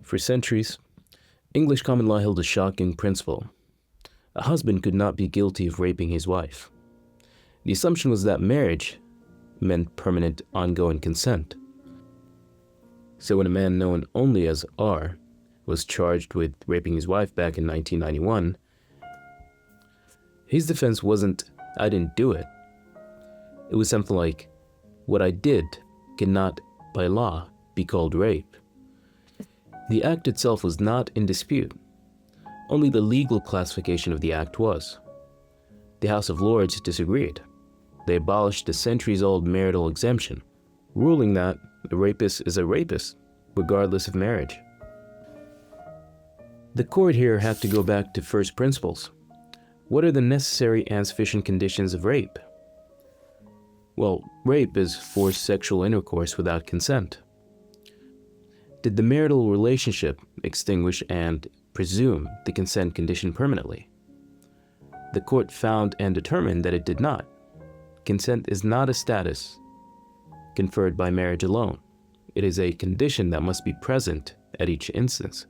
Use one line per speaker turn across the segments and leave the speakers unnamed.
For centuries, English common law held a shocking principle. A husband could not be guilty of raping his wife. The assumption was that marriage meant permanent, ongoing consent. So when a man known only as R was charged with raping his wife back in 1991, his defense wasn't, "I didn't do it." It was something like, "What I did cannot, by law, be called rape." The act itself was not in dispute. Only the legal classification of the act was. The House of Lords disagreed. They abolished the centuries-old marital exemption, ruling that a rapist is a rapist, regardless of marriage. The court here had to go back to first principles. What are the necessary and sufficient conditions of rape? Well, rape is forced sexual intercourse without consent. Did the marital relationship extinguish and presume the consent condition permanently? The court found and determined that it did not. Consent is not a status conferred by marriage alone. It is a condition that must be present at each instance.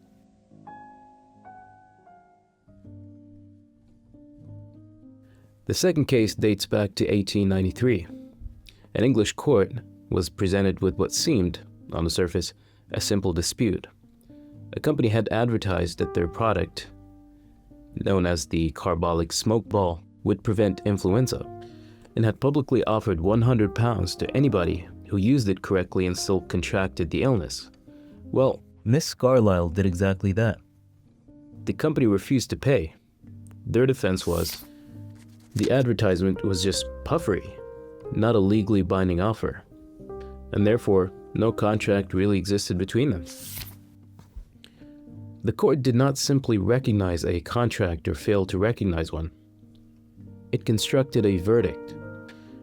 The second case dates back to 1893. An English court was presented with what seemed, on the surface, a simple dispute. A company had advertised that their product, known as the carbolic smoke ball, would prevent influenza, and had publicly offered £100 to anybody who used it correctly and still contracted the illness. Well, Miss Carlyle did exactly that. The company refused to pay. Their defense was, the advertisement was just puffery, not a legally binding offer, and therefore no contract really existed between them. The court did not simply recognize a contract or fail to recognize one. It constructed a verdict.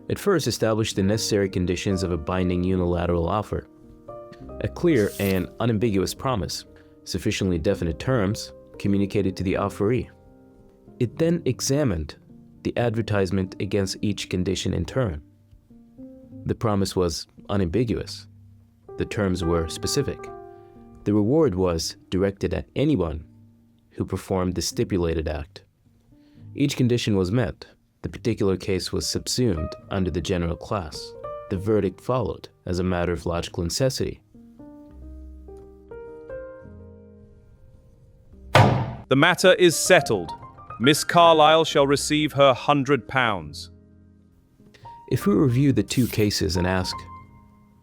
It first established the necessary conditions of a binding unilateral offer: a clear and unambiguous promise, sufficiently definite terms communicated to the offeree. It then examined the advertisement against each condition in turn. The promise was unambiguous. The terms were specific. The reward was directed at anyone who performed the stipulated act. Each condition was met. The particular case was subsumed under the general class. The verdict followed as a matter of logical necessity.
The matter is settled. Miss Carlyle shall receive her £100.
If we review the two cases and ask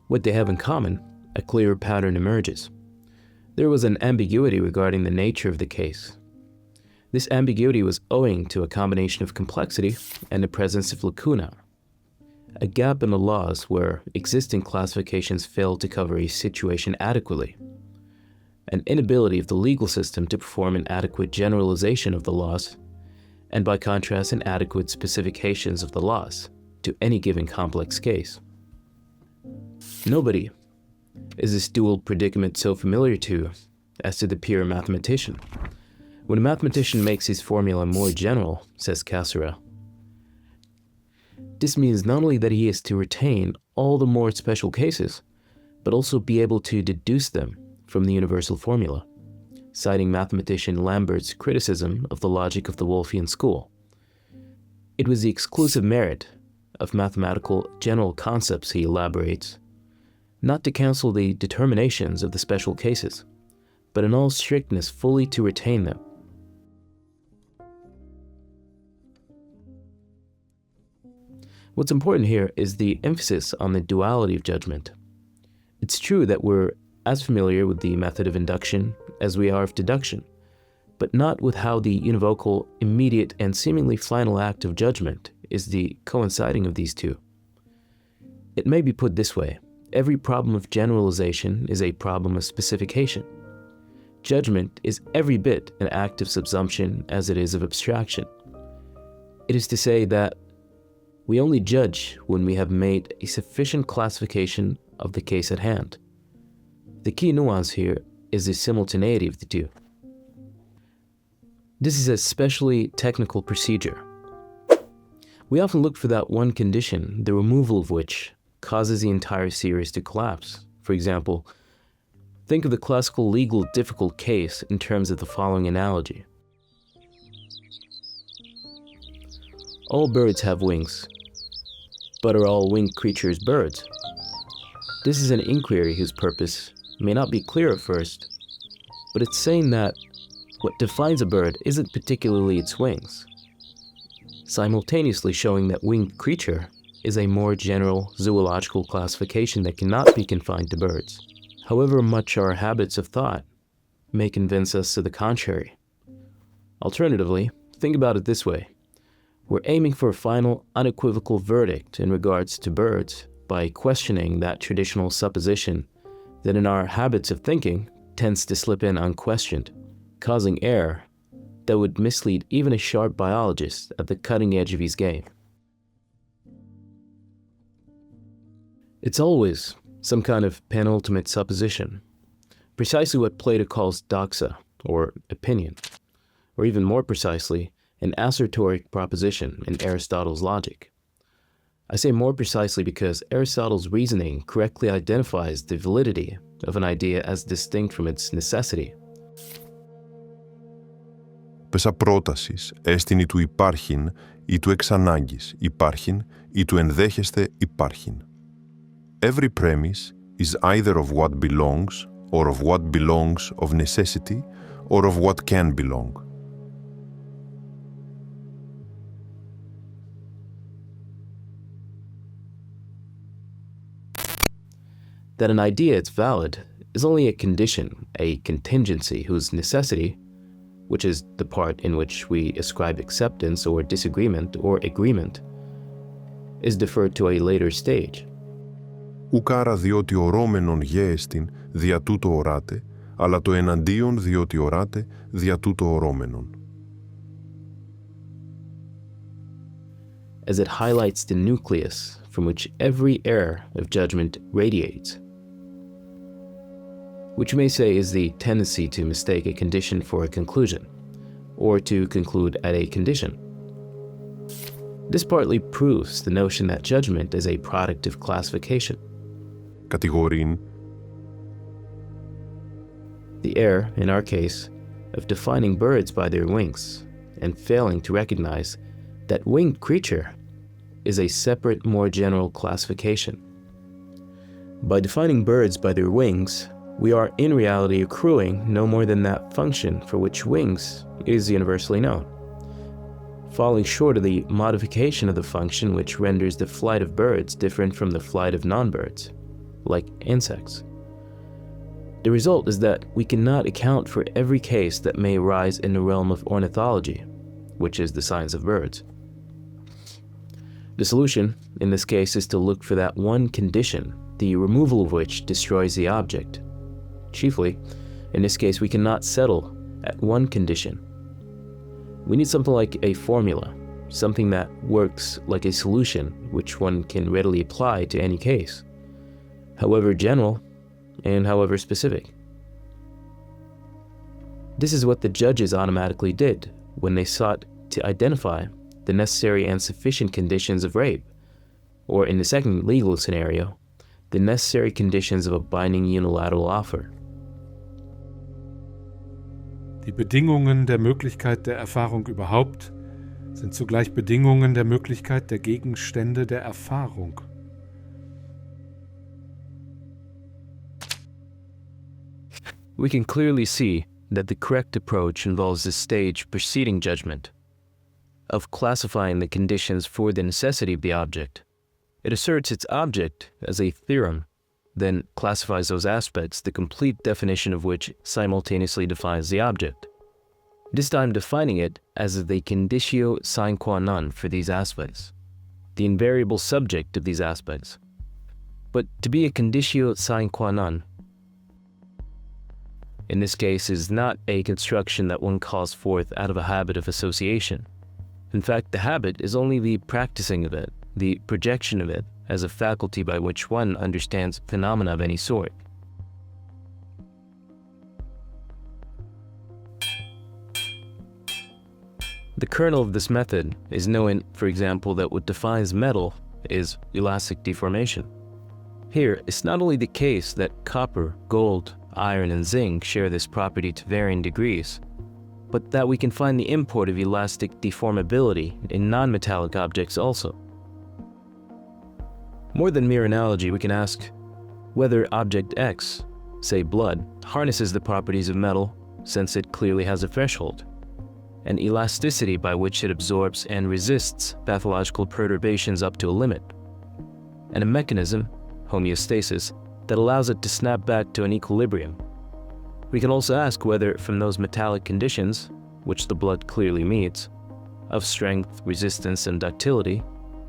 what they have in common, a clearer pattern emerges. There was an ambiguity regarding the nature of the case. This ambiguity was owing to a combination of complexity and the presence of lacuna, a gap in the laws where existing classifications failed to cover a situation adequately, an inability of the legal system to perform an adequate generalization of the laws, and by contrast inadequate specifications of the laws to any given complex case. Nobody is this dual predicament so familiar to as to the pure mathematician. When a mathematician makes his formula more general, says Cassera, this means not only that he is to retain all the more special cases, but also be able to deduce them from the universal formula, citing mathematician Lambert's criticism of the logic of the Wolffian school. It was the exclusive merit of mathematical general concepts, he elaborates, not to cancel the determinations of the special cases, but in all strictness fully to retain them. What's important here is the emphasis on the duality of judgment. It's true that we're as familiar with the method of induction as we are of deduction, but not with how the univocal, immediate, and seemingly final act of judgment is the coinciding of these two. It may be put this way: every problem of generalization is a problem of specification. Judgment is every bit an act of subsumption as it is of abstraction. It is to say that we only judge when we have made a sufficient classification of the case at hand. The key nuance here is the simultaneity of the two. This is a specially technical procedure. We often look for that one condition, the removal of which causes the entire series to collapse. For example, Think of the classical legal difficult case in terms of the following analogy. All birds have wings, but are all winged creatures birds? This is an inquiry whose purpose may not be clear at first, but it's saying that what defines a bird isn't particularly its wings, simultaneously showing that winged creature is a more general zoological classification that cannot be confined to birds, however much our habits of thought may convince us to the contrary. Alternatively, think about it this way. We're aiming for a final, unequivocal verdict in regards to birds by questioning that traditional supposition that in our habits of thinking tends to slip in unquestioned, causing error that would mislead even a sharp biologist at the cutting edge of his game. It's always some kind of penultimate supposition, precisely what Plato calls doxa, or opinion, or even more precisely, an assertoric proposition in Aristotle's logic. I say more precisely because Aristotle's reasoning correctly identifies the validity of an idea as distinct from its necessity.
Πεσα πρότασης έστεινη του υπάρχειν ή του εξ ανάγκης υπάρχειν ή του ενδέχεστε υπάρχειν. Every premise is either of what belongs or of what belongs of necessity or of what can belong.
That an idea is valid is only a condition, a contingency whose necessity, which is the part in which we ascribe acceptance or disagreement or agreement, is deferred to a later stage.
Ουκ άρα διότι ορώμενον γέεστιν δια τούτο οράτε, αλλά το εναντίον διότι οράτε δια τούτο ορώμενον.
As it highlights the nucleus from which every error of judgment radiates, which you may say is the tendency to mistake a condition for a conclusion, or to conclude at a condition. This partly proves the notion that judgment is a product of classification.
Κατηγορήν.
The error, in our case, of defining birds by their wings, and failing to recognize that winged creature is a separate, more general classification. By defining birds by their wings, we are in reality accruing no more than that function for which wings is universally known, falling short of the modification of the function which renders the flight of birds different from the flight of non-birds, like insects. The result is that we cannot account for every case that may arise in the realm of ornithology, which is the science of birds. The solution, in this case, is to look for that one condition, the removal of which destroys the object. Chiefly, in this case, we cannot settle at one condition. We need something like a formula, something that works like a solution which one can readily apply to any case, however general and however specific. This is what the judges automatically did when they sought to identify the necessary and sufficient conditions of rape, or in the second legal scenario, the necessary conditions of a binding unilateral offer.
Die Bedingungen der Möglichkeit der Erfahrung überhaupt sind zugleich Bedingungen der Möglichkeit der Gegenstände der Erfahrung.
We can clearly see that the correct approach involves the stage preceding judgment, of classifying the conditions for the necessity of the object. It asserts its object as a theorem, then classifies those aspects, the complete definition of which simultaneously defines the object, this time defining it as the conditio sine qua non for these aspects, the invariable subject of these aspects. But to be a conditio sine qua non, in this case, is not a construction that one calls forth out of a habit of association. In fact, the habit is only the practicing of it, the projection of it as a faculty by which one understands phenomena of any sort. The kernel of this method is knowing, for example, that what defines metal is elastic deformation. Here, it's not only the case that copper, gold, iron and zinc share this property to varying degrees, but that we can find the import of elastic deformability in non-metallic objects also. More than mere analogy, we can ask whether object X, say blood, harnesses the properties of metal since it clearly has a threshold, an elasticity by which it absorbs and resists pathological perturbations up to a limit, and a mechanism, homeostasis, that allows it to snap back to an equilibrium. We can also ask whether from those metallic conditions, which the blood clearly meets, of strength, resistance, and ductility,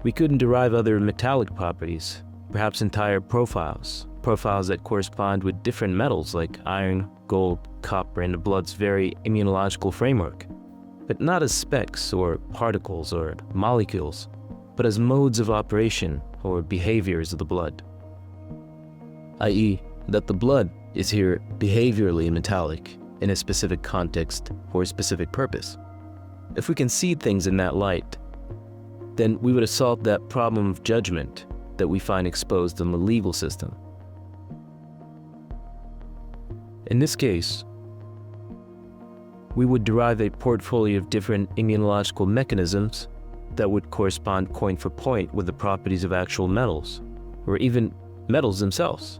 we couldn't derive other metallic properties, perhaps entire profiles that correspond with different metals like iron, gold, copper, and the blood's very immunological framework, but not as specks or particles or molecules, but as modes of operation or behaviors of the blood. I.e., that the blood is here behaviorally metallic in a specific context for a specific purpose. If we can see things in that light, then we would have solved that problem of judgment that we find exposed in the legal system. In this case, we would derive a portfolio of different immunological mechanisms that would correspond point for point with the properties of actual metals, or even metals themselves.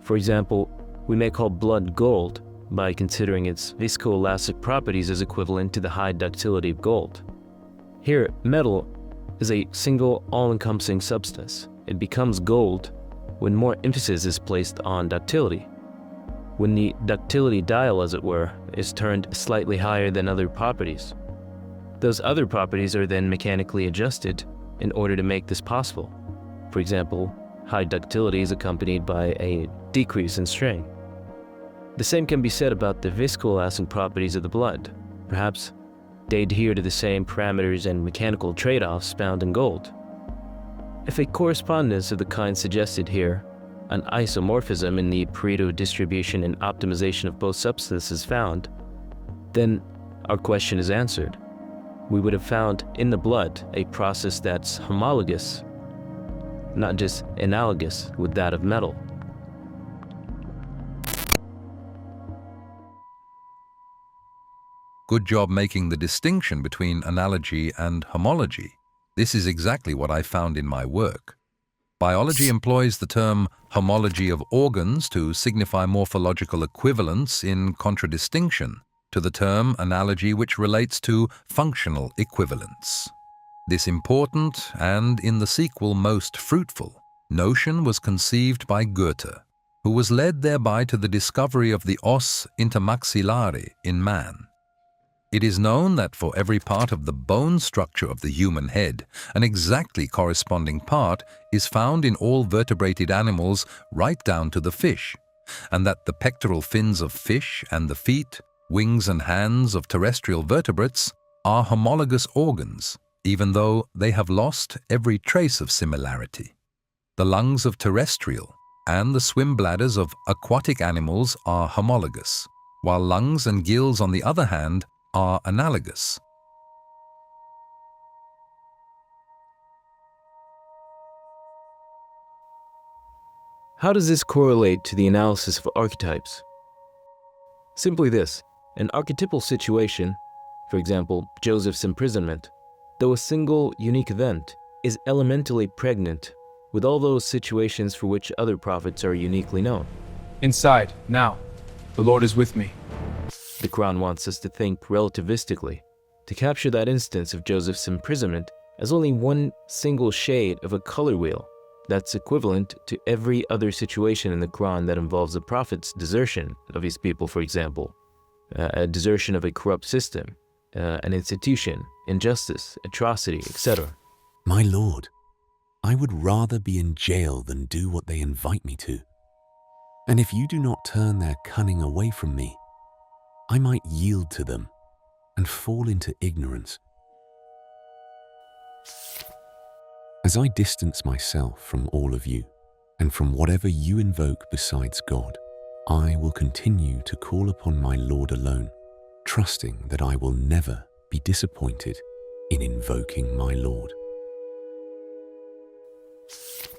For example, we may call blood gold by considering its viscoelastic properties as equivalent to the high ductility of gold. Here, metal is a single all-encompassing substance. It becomes gold when more emphasis is placed on ductility, when the ductility dial, as it were, is turned slightly higher than other properties. Those other properties are then mechanically adjusted in order to make this possible. For example, high ductility is accompanied by a decrease in strain. The same can be said about the viscoelastic properties of the blood. Perhaps they adhere to the same parameters and mechanical trade-offs found in gold. If a correspondence of the kind suggested here, an isomorphism in the Pareto distribution and optimization of both substances found, then our question is answered. We would have found in the blood a process that's homologous, not just analogous with that of metal.
Good job making the distinction between analogy and homology. This is exactly what I found in my work. Biology employs the term homology of organs to signify morphological equivalence in contradistinction to the term analogy, which relates to functional equivalence. This important, and in the sequel most fruitful, notion was conceived by Goethe, who was led thereby to the discovery of the os intermaxillare in man. It is known that for every part of the bone structure of the human head, an exactly corresponding part is found in all vertebrated animals right down to the fish, and that the pectoral fins of fish and the feet, wings and hands of terrestrial vertebrates are homologous organs, even though they have lost every trace of similarity. The lungs of terrestrial and the swim bladders of aquatic animals are homologous, while lungs and gills, on the other hand, are analogous.
How does this correlate to the analysis of archetypes? Simply this: an archetypal situation, for example, Joseph's imprisonment, though a single, unique event, is elementally pregnant with all those situations for which other prophets are uniquely known.
Inside, now. The Lord is with me.
The Quran wants us to think relativistically, to capture that instance of Joseph's imprisonment as only one single shade of a color wheel that's equivalent to every other situation in the Quran that involves the prophet's desertion of his people, for example, a desertion of a corrupt system, an institution, injustice, atrocity, etc.
My Lord, I would rather be in jail than do what they invite me to. And if you do not turn their cunning away from me, I might yield to them and fall into ignorance. As I distance myself from all of you and from whatever you invoke besides God, I will continue to call upon my Lord alone, trusting that I will never be disappointed in invoking my Lord.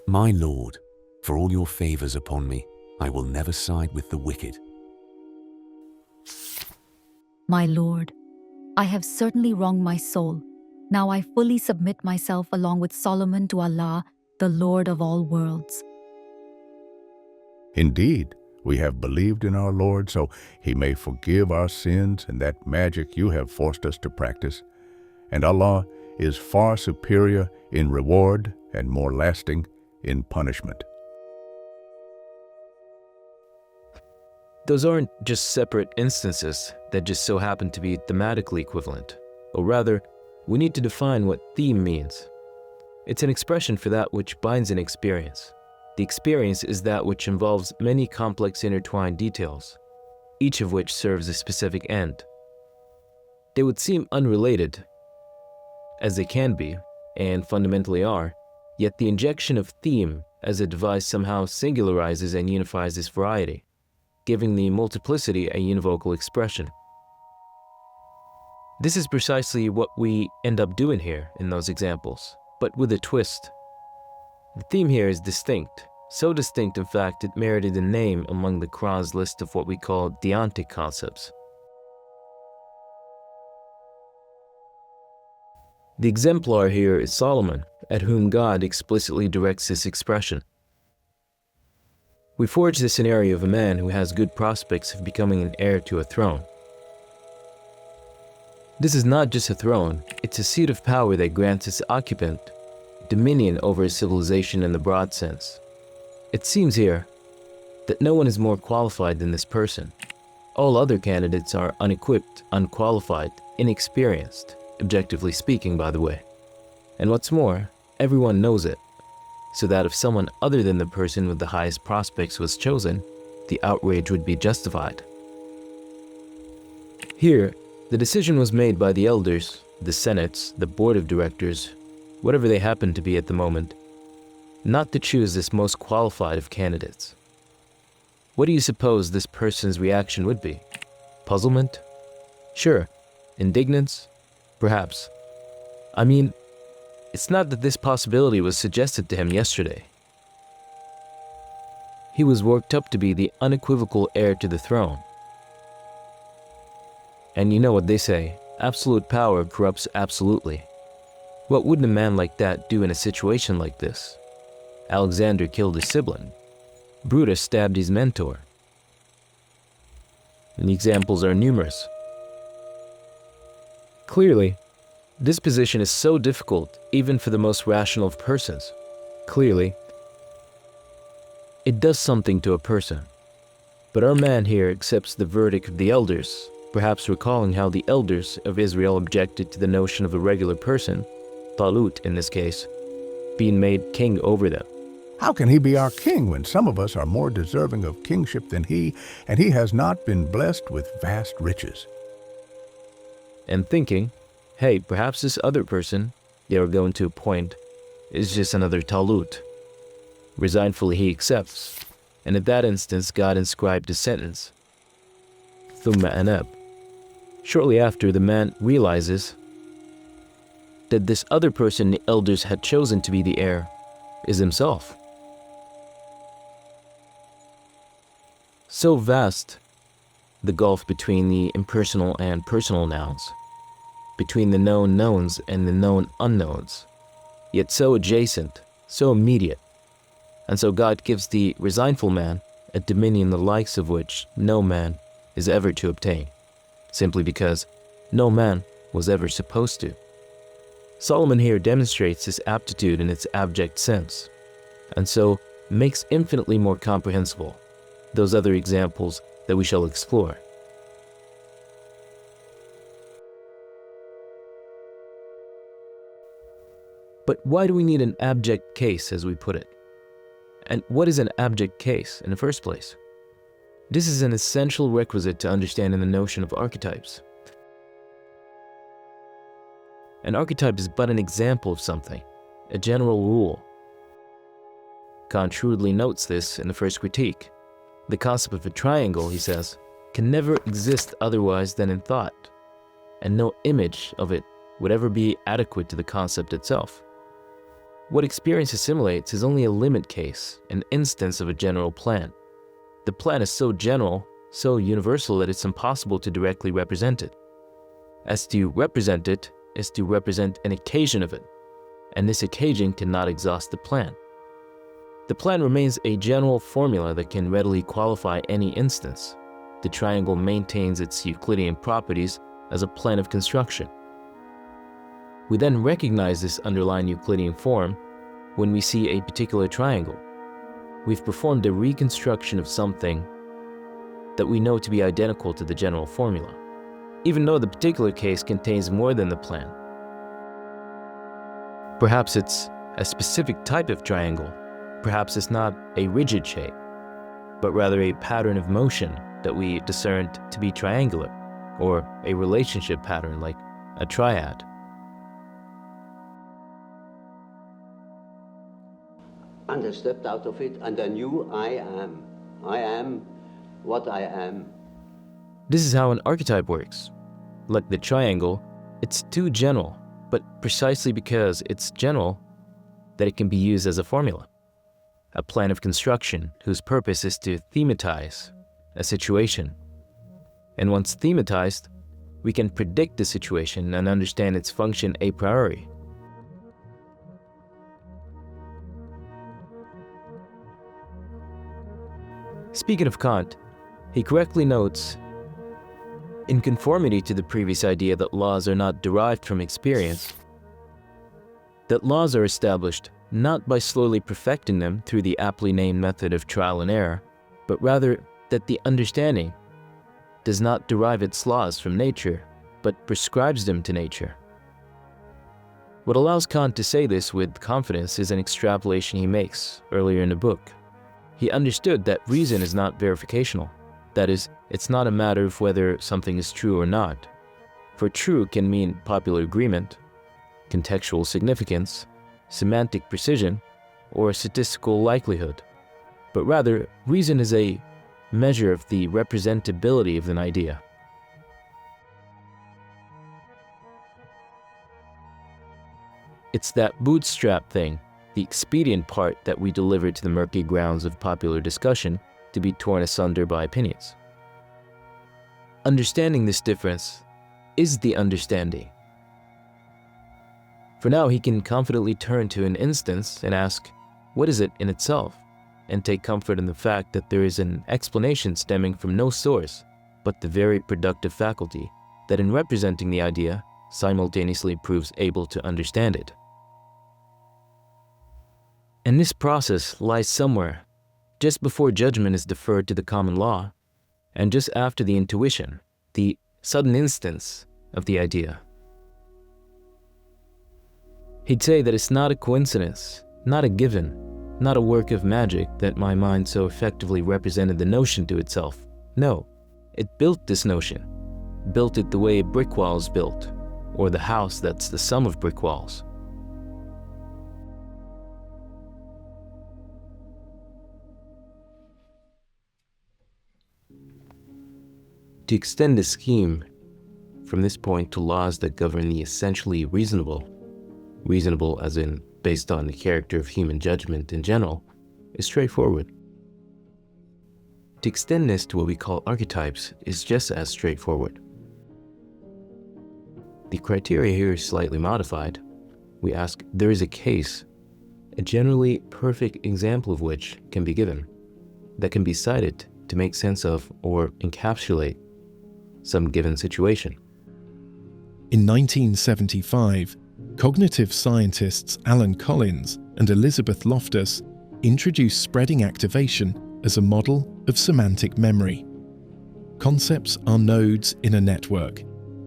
My Lord, for all your favors upon me, I will never side with the wicked.
My Lord, I have certainly wronged my soul. Now I fully submit myself along with Solomon to Allah, the Lord of all worlds.
Indeed, we have believed in our Lord so He may forgive our sins and that magic you have forced us to practice. And Allah is far superior in reward and more lasting in punishment.
Those aren't just separate instances that just so happen to be thematically equivalent, or rather, we need to define what theme means. It's an expression for that which binds an experience. The experience is that which involves many complex intertwined details, each of which serves a specific end. They would seem unrelated, as they can be, and fundamentally are, yet the injection of theme as a device somehow singularizes and unifies this variety, giving the multiplicity a univocal expression. This is precisely what we end up doing here in those examples, but with a twist. The theme here is distinct, so distinct in fact it merited a name among the Quran's list of what we call deontic concepts. The exemplar here is Solomon, at whom God explicitly directs this expression. We forge the scenario of a man who has good prospects of becoming an heir to a throne. This is not just a throne, it's a seat of power that grants its occupant dominion over a civilization in the broad sense. It seems here that no one is more qualified than this person. All other candidates are unequipped, unqualified, inexperienced, objectively speaking, by the way. And what's more, everyone knows it, so that if someone other than the person with the highest prospects was chosen, the outrage would be justified. Here, the decision was made by the elders, the senates, the board of directors, whatever they happen to be at the moment, not to choose this most qualified of candidates. What do you suppose this person's reaction would be? Puzzlement? Sure. Indignance? Perhaps. I mean, it's not that this possibility was suggested to him yesterday. He was worked up to be the unequivocal heir to the throne. And you know what they say, absolute power corrupts absolutely. What wouldn't a man like that do in a situation like this? Alexander killed his sibling. Brutus stabbed his mentor. And the examples are numerous. Clearly, this position is so difficult even for the most rational of persons. Clearly, it does something to a person. But our man here accepts the verdict of the elders, perhaps recalling how the elders of Israel objected to the notion of a regular person, Talut in this case, being made king over them.
How can he be our king when some of us are more deserving of kingship than he, and he has not been blessed with vast riches?
And thinking, hey, perhaps this other person they are going to appoint is just another Talut. Resignfully he accepts, and at that instance God inscribed a sentence, Thumma anab. Shortly after, the man realizes that this other person the elders had chosen to be the heir is himself. So vast, the gulf between the impersonal and personal nouns, between the known knowns and the known unknowns, yet so adjacent, so immediate. And so God gives the resignful man a dominion the likes of which no man is ever to obtain, simply because no man was ever supposed to. Solomon here demonstrates this aptitude in its abject sense, and so makes infinitely more comprehensible those other examples that we shall explore. But why do we need an abject case, as we put it? And what is an abject case in the first place? This is an essential requisite to understanding the notion of archetypes. An archetype is but an example of something, a general rule. Kant shrewdly notes this in the first critique. The concept of a triangle, he says, can never exist otherwise than in thought, and no image of it would ever be adequate to the concept itself. What experience assimilates is only a limit case, an instance of a general plan. the plan is so general, so universal that it's impossible to directly represent it. As to represent it is to represent an occasion of it, and this occasion cannot exhaust the plan. The plan remains a general formula that can readily qualify any instance. The triangle maintains its Euclidean properties as a plan of construction. We then recognize this underlying Euclidean form when we see a particular triangle. We've performed a reconstruction of something that we know to be identical to the general formula, even though the particular case contains more than the plan. Perhaps it's a specific type of triangle. Perhaps it's not a rigid shape, but rather a pattern of motion that we discerned to be triangular, or a relationship pattern like a triad.
And I stepped out of it and I knew I am. I am what I am.
This is how an archetype works. Like the triangle, it's too general, but precisely because it's general that it can be used as a formula. A plan of construction whose purpose is to thematize a situation. And once thematized, we can predict the situation and understand its function a priori. Speaking of Kant, he correctly notes, in conformity to the previous idea that laws are not derived from experience, that laws are established not by slowly perfecting them through the aptly named method of trial and error, but rather that the understanding does not derive its laws from nature, but prescribes them to nature. What allows Kant to say this with confidence is an extrapolation he makes earlier in the book. He understood that reason is not verificational. That is, it's not a matter of whether something is true or not. For true can mean popular agreement, contextual significance, semantic precision, or statistical likelihood. But rather, reason is a measure of the representability of an idea. It's that bootstrap thing, the expedient part that we deliver to the murky grounds of popular discussion to be torn asunder by opinions. Understanding this difference is the understanding. For now, he can confidently turn to an instance and ask, what is it in itself? And take comfort in the fact that there is an explanation stemming from no source, but the very productive faculty that in representing the idea simultaneously proves able to understand it. And this process lies somewhere, just before judgment is deferred to the common law, and just after the intuition, the sudden instance of the idea. He'd say that it's not a coincidence, not a given, not a work of magic that my mind so effectively represented the notion to itself. No, it built this notion, built it the way a brick wall is built, or the house that's the sum of brick walls. To extend the scheme from this point to laws that govern the essentially reasonable as in based on the character of human judgment in general, is straightforward. To extend this to what we call archetypes is just as straightforward. The criteria here is slightly modified. We ask, there is a case, a generally perfect example of which can be given, that can be cited to make sense of or encapsulate some given situation.
In 1975, cognitive scientists Alan Collins and Elizabeth Loftus introduced spreading activation as a model of semantic memory. Concepts are nodes in a network,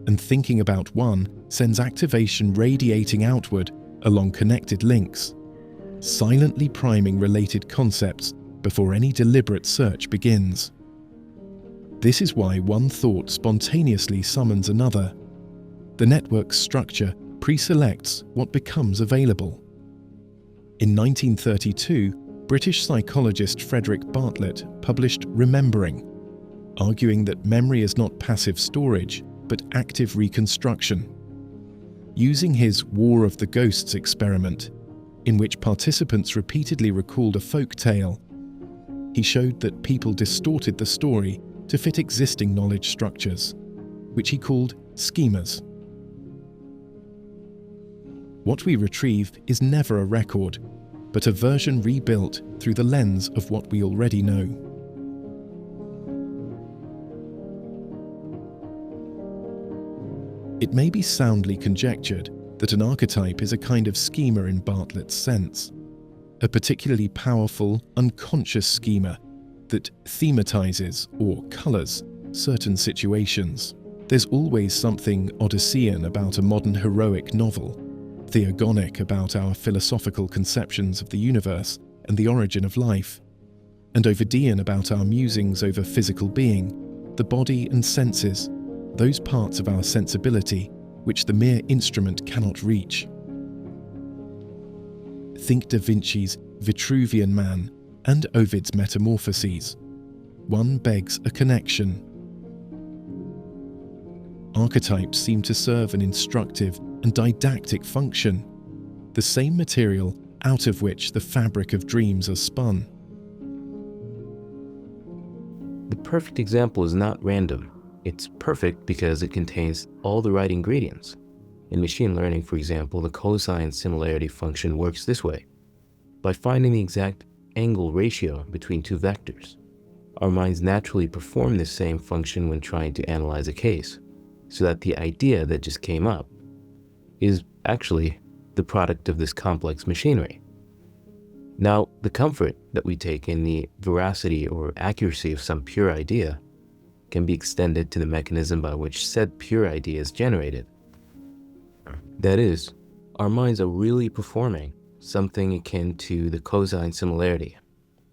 and thinking about one sends activation radiating outward along connected links, silently priming related concepts before any deliberate search begins. This is why one thought spontaneously summons another. The network's structure preselects what becomes available. In 1932, British psychologist Frederick Bartlett published Remembering, arguing that memory is not passive storage, but active reconstruction. Using his War of the Ghosts experiment, in which participants repeatedly recalled a folk tale, he showed that people distorted the story to fit existing knowledge structures, which he called schemas. What we retrieve is never a record, but a version rebuilt through the lens of what we already know. It may be soundly conjectured that an archetype is a kind of schema in Bartlett's sense, a particularly powerful, unconscious schema that thematizes or colors certain situations. There's always something Odyssean about a modern heroic novel, theogonic about our philosophical conceptions of the universe and the origin of life, and Ovidian about our musings over physical being, the body and senses, those parts of our sensibility which the mere instrument cannot reach. Think Da Vinci's Vitruvian Man and Ovid's Metamorphoses. One begs a connection. Archetypes seem to serve an instructive and didactic function, the same material out of which the fabric of dreams are spun.
The perfect example is not random. It's perfect because it contains all the right ingredients. In machine learning, for example, the cosine similarity function works this way. By finding the exact angle ratio between two vectors, our minds naturally perform this same function when trying to analyze a case, so that the idea that just came up is actually the product of this complex machinery. Now, the comfort that we take in the veracity or accuracy of some pure idea can be extended to the mechanism by which said pure idea is generated. That is, our minds are really performing something akin to the cosine similarity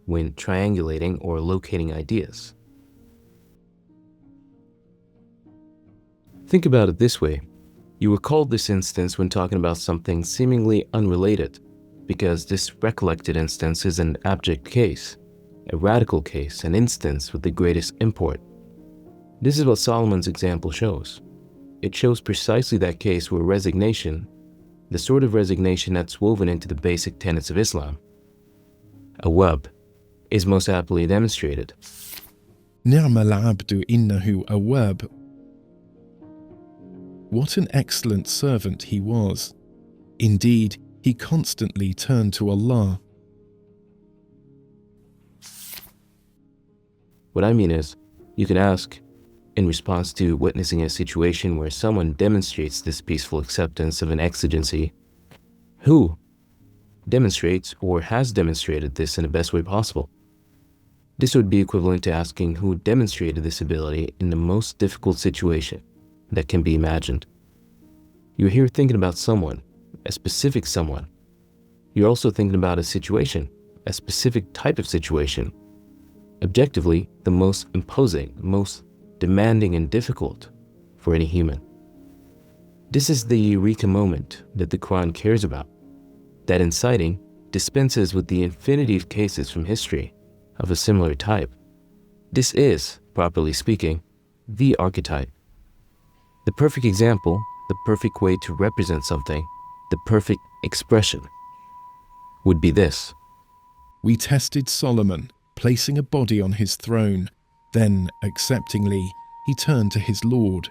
when triangulating or locating ideas. Think about it this way. You recalled this instance when talking about something seemingly unrelated, because this recollected instance is an abject case, a radical case, an instance with the greatest import. This is what Solomon's example shows. It shows precisely that case where resignation, the sort of resignation that's woven into the basic tenets of Islam, a web, is most aptly demonstrated.
Ni'ma al-abdu innahu awwab. What an excellent servant he was. Indeed, he constantly turned to Allah.
What I mean is, you can ask, in response to witnessing a situation where someone demonstrates this peaceful acceptance of an exigency, who demonstrates or has demonstrated this in the best way possible? This would be equivalent to asking who demonstrated this ability in the most difficult situation that can be imagined. You're here thinking about someone, a specific someone. You're also thinking about a situation, a specific type of situation. Objectively, the most imposing, most demanding and difficult for any human. This is the eureka moment that the Quran cares about, that inciting dispenses with the infinity of cases from history of a similar type. This is, properly speaking, the archetype. The perfect example, the perfect way to represent something, the perfect expression would be this.
We tested Solomon, placing a body on his throne. Then, acceptingly, he turned to his Lord.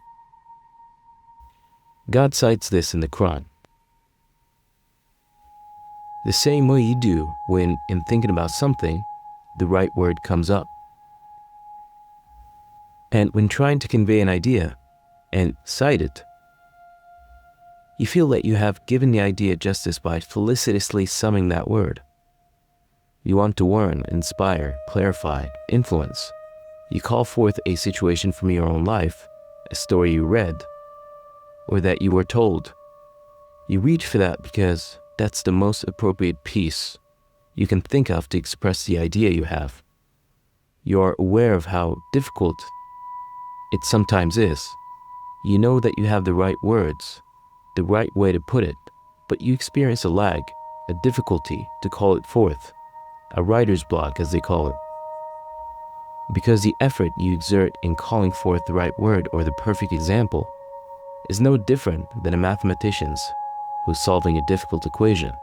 God cites this in the Quran. The same way you do when, in thinking about something, the right word comes up. And when trying to convey an idea and cite it, you feel that you have given the idea justice by felicitously summing that word. You want to warn, inspire, clarify, influence. You call forth a situation from your own life, a story you read, or that you were told. You reach for that because that's the most appropriate piece you can think of to express the idea you have. You are aware of how difficult it sometimes is. You know that you have the right words, the right way to put it, but you experience a lag, a difficulty to call it forth, a writer's block as they call it. Because the effort you exert in calling forth the right word or the perfect example is no different than a mathematician's who's solving a difficult equation,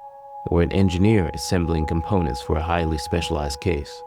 or an engineer assembling components for a highly specialized case.